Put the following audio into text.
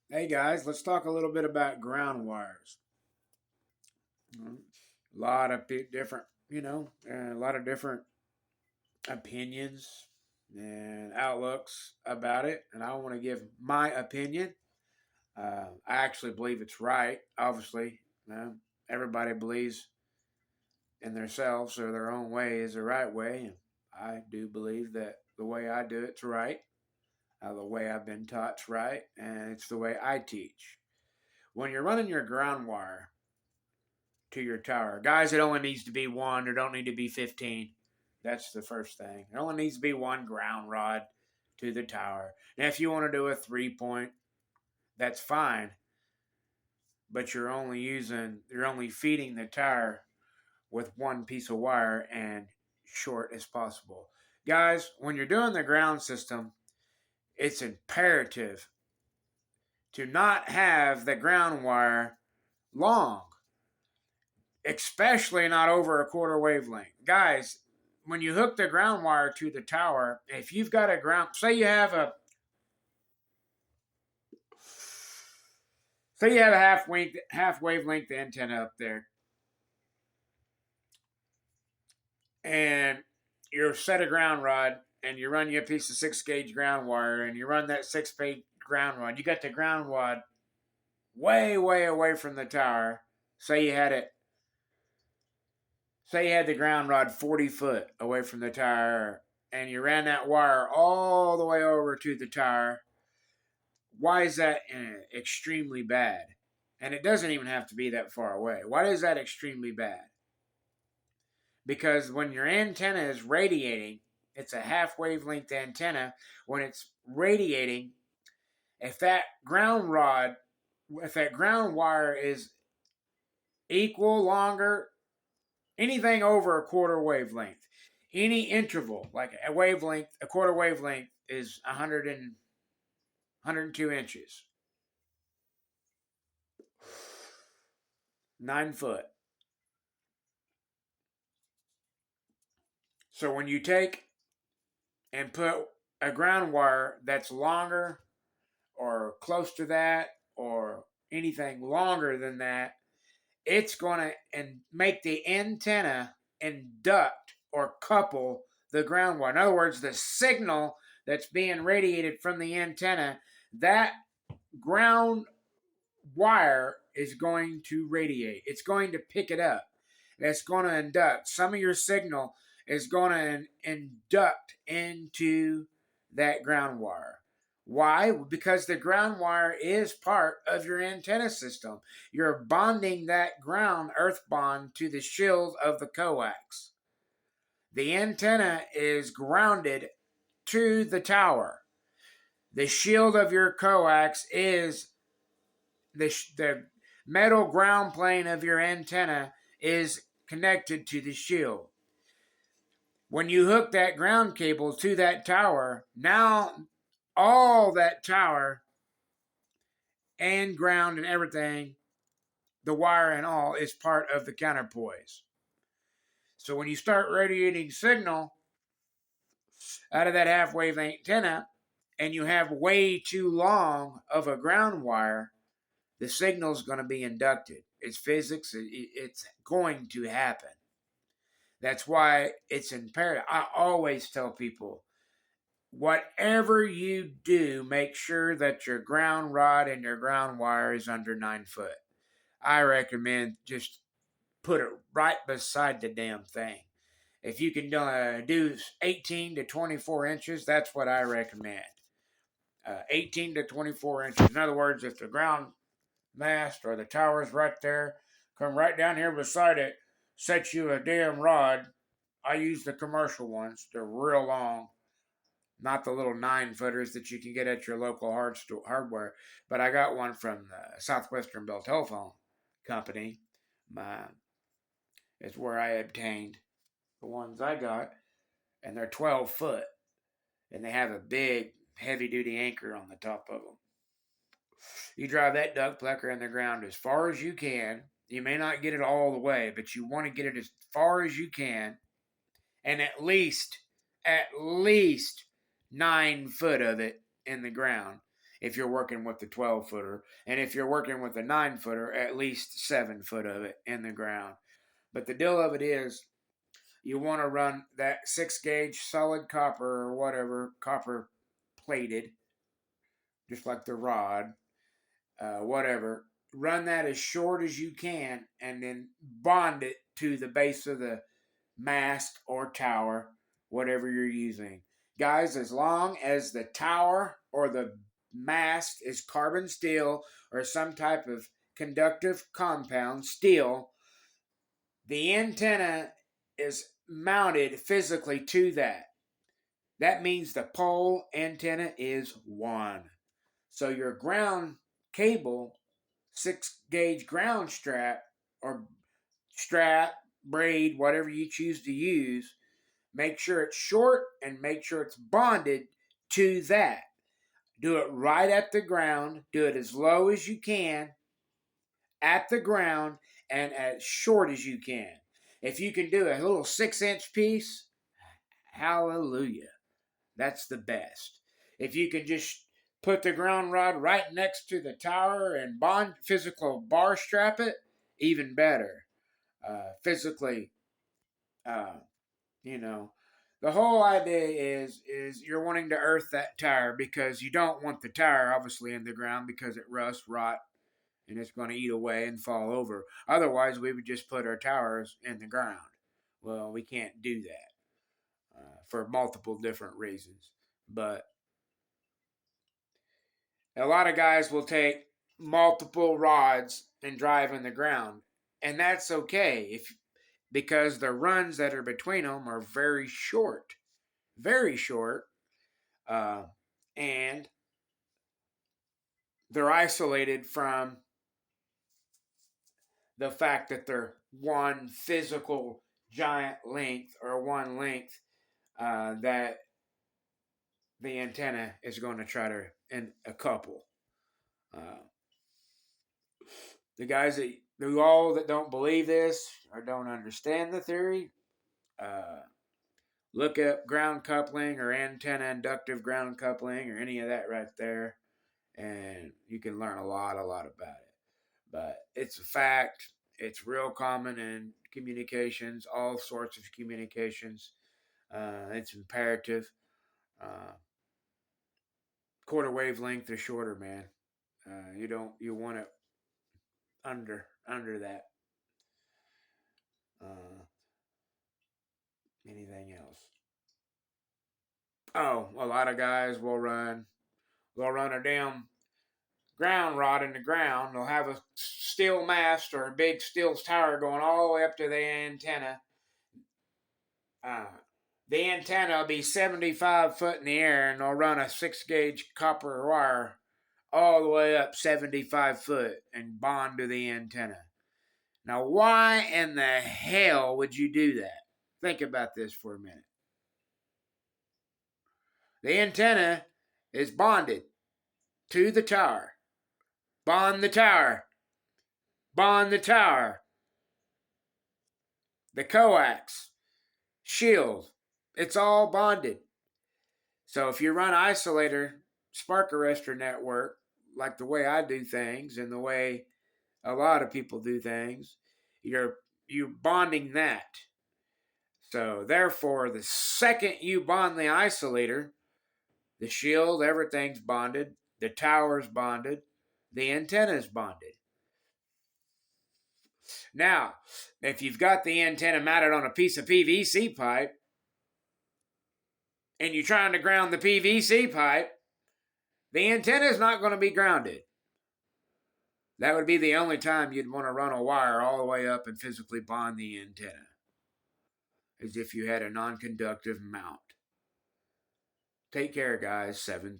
Hey guys, let's talk a little bit about ground wires. A lot of different, a lot of different opinions and outlooks about it, and I want to give my opinion. I actually believe it's right. Obviously, everybody believes in themselves or their own way is the right way, and I do believe that the way I do it's right. The way I've been taught's right, and it's the way I teach. When you're running your ground wire to your tower. Guys, it only needs to be one. There don't need to be 15. That's the first thing. It only needs to be one ground rod to the tower. Now, if you want to do a 3 point, that's fine. But you're only feeding the tower with one piece of wire and short as possible. Guys, when you're doing the ground system, it's imperative to not have the ground wire long, especially not over a quarter wavelength. Guys, when you hook the ground wire to the tower, if you've got a ground, say you have a half wavelength antenna up there, and you're set a ground rod, and you run your piece of 6 gauge ground wire, and you run that 6 gauge ground rod. You got the ground rod way away from the tower. Say you had it. Say you had the ground rod 40 foot away from the tower, and you ran that wire all the way over to the tower. Why is that extremely bad? And it doesn't even have to be that far away. Why is that extremely bad? Because when your antenna is radiating, it's a half wavelength antenna. When it's radiating, if that ground rod, if that ground wire is equal, longer, anything over a quarter wavelength, any interval, like a wavelength, a quarter wavelength is 102 inches, 9 foot. So when you take and put a ground wire that's longer or close to that or anything longer than that, it's going to and make the antenna induct or couple the ground wire. In other words, the signal that's being radiated from the antenna, that ground wire is going to radiate. It's going to pick it up. It's going to induct. Some of your signal is going to induct into that ground wire. Why? Because the ground wire is part of your antenna system. You're bonding that ground earth bond to the shield of the coax. The antenna is grounded to the tower. The shield of your coax is the metal ground plane of your antenna is connected to the shield. When you hook that ground cable to that tower, now all that tower and ground and everything, the wire and all, is part of the counterpoise. So when you start radiating signal out of that half wave antenna and you have way too long of a ground wire, the signal is going to be inducted. It's physics, it's going to happen. That's why it's imperative. I always tell people, whatever you do, make sure that your ground rod and your ground wire is under 9 foot. I recommend just put it right beside the damn thing. If you can do 18 to 24 inches, that's what I recommend. 18 to 24 inches. In other words, if the ground mast or the tower's right there, come right down here beside it, set you a damn rod. I use the commercial ones. They're real long, not the little 9 footers that you can get at your local hardware. But I got one from the Southwestern Bell Telephone Company. My, it's where I obtained the ones I got, and they're 12 foot, and they have a big, heavy duty anchor on the top of them. You drive that duck plucker in the ground as far as you can. You may not get it all the way, but you want to get it as far as you can, and at least 9 foot of it in the ground. if you're working with the 12 footer. And if you're working with a 9 footer, at least 7 foot of it in the ground. But the deal of it is, you want to run that 6 gauge solid copper or whatever, copper plated, just like the rod, whatever. Run that as short as you can and then bond it to the base of the mast or tower, whatever you're using. Guys, as long as the tower or the mast is carbon steel or some type of conductive compound, steel, the antenna is mounted physically to that. That means the pole antenna is one. So your ground cable, 6 gauge ground strap or strap, braid, whatever you choose to use, make sure it's short and make sure it's bonded to that. Do it right at the ground. Do it as low as you can at the ground and as short as you can. If you can do a little 6-inch piece, hallelujah. That's the best. If you can just put the ground rod right next to the tower and bond physical bar strap it, even better. Physically, uh, you know, the whole idea is you're wanting to earth that tire because you don't want the tire obviously in the ground because it rusts, rot, and it's going to eat away and fall over. Otherwise, we would just put our towers in the ground. Well, we can't do that for multiple different reasons. But a lot of guys will take multiple rods and drive in the ground, and that's okay because the runs that are between them are very short, uh, and they're isolated from the fact that they're one physical giant length or one length that the antenna is going to try to in a couple. Uh, the guys that don't believe this or don't understand the theory, uh, look up ground coupling or antenna inductive ground coupling or any of that right there, and you can learn a lot about it. But it's a fact. It's real common in communications, all sorts of communications. It's imperative. Uh, Quarter wavelength or shorter, man. You want it under that. Uh, Anything else? Oh, a lot of guys will run. They'll run a damn ground rod in the ground. They'll have a steel mast or a big steel tower going all the way up to the antenna. Uh, the antenna will be 75 foot in the air, and they'll run a 6 gauge copper wire all the way up 75 foot and bond to the antenna. Now, why in the hell would you do that? Think about this for a minute. The antenna is bonded to the tower. Bond the tower. Bond the tower. The coax, shield, it's all bonded. So if you run isolator, spark arrestor network, like the way I do things and the way a lot of people do things, you're bonding that. So therefore, the second you bond the isolator, the shield, everything's bonded, the tower's bonded, the antenna's bonded. Now, if you've got the antenna mounted on a piece of PVC pipe and you're trying to ground the PVC pipe, the antenna is not going to be grounded. That would be the only time you'd want to run a wire all the way up and physically bond the antenna, as if you had a non-conductive mount. Take care, guys. 7-3.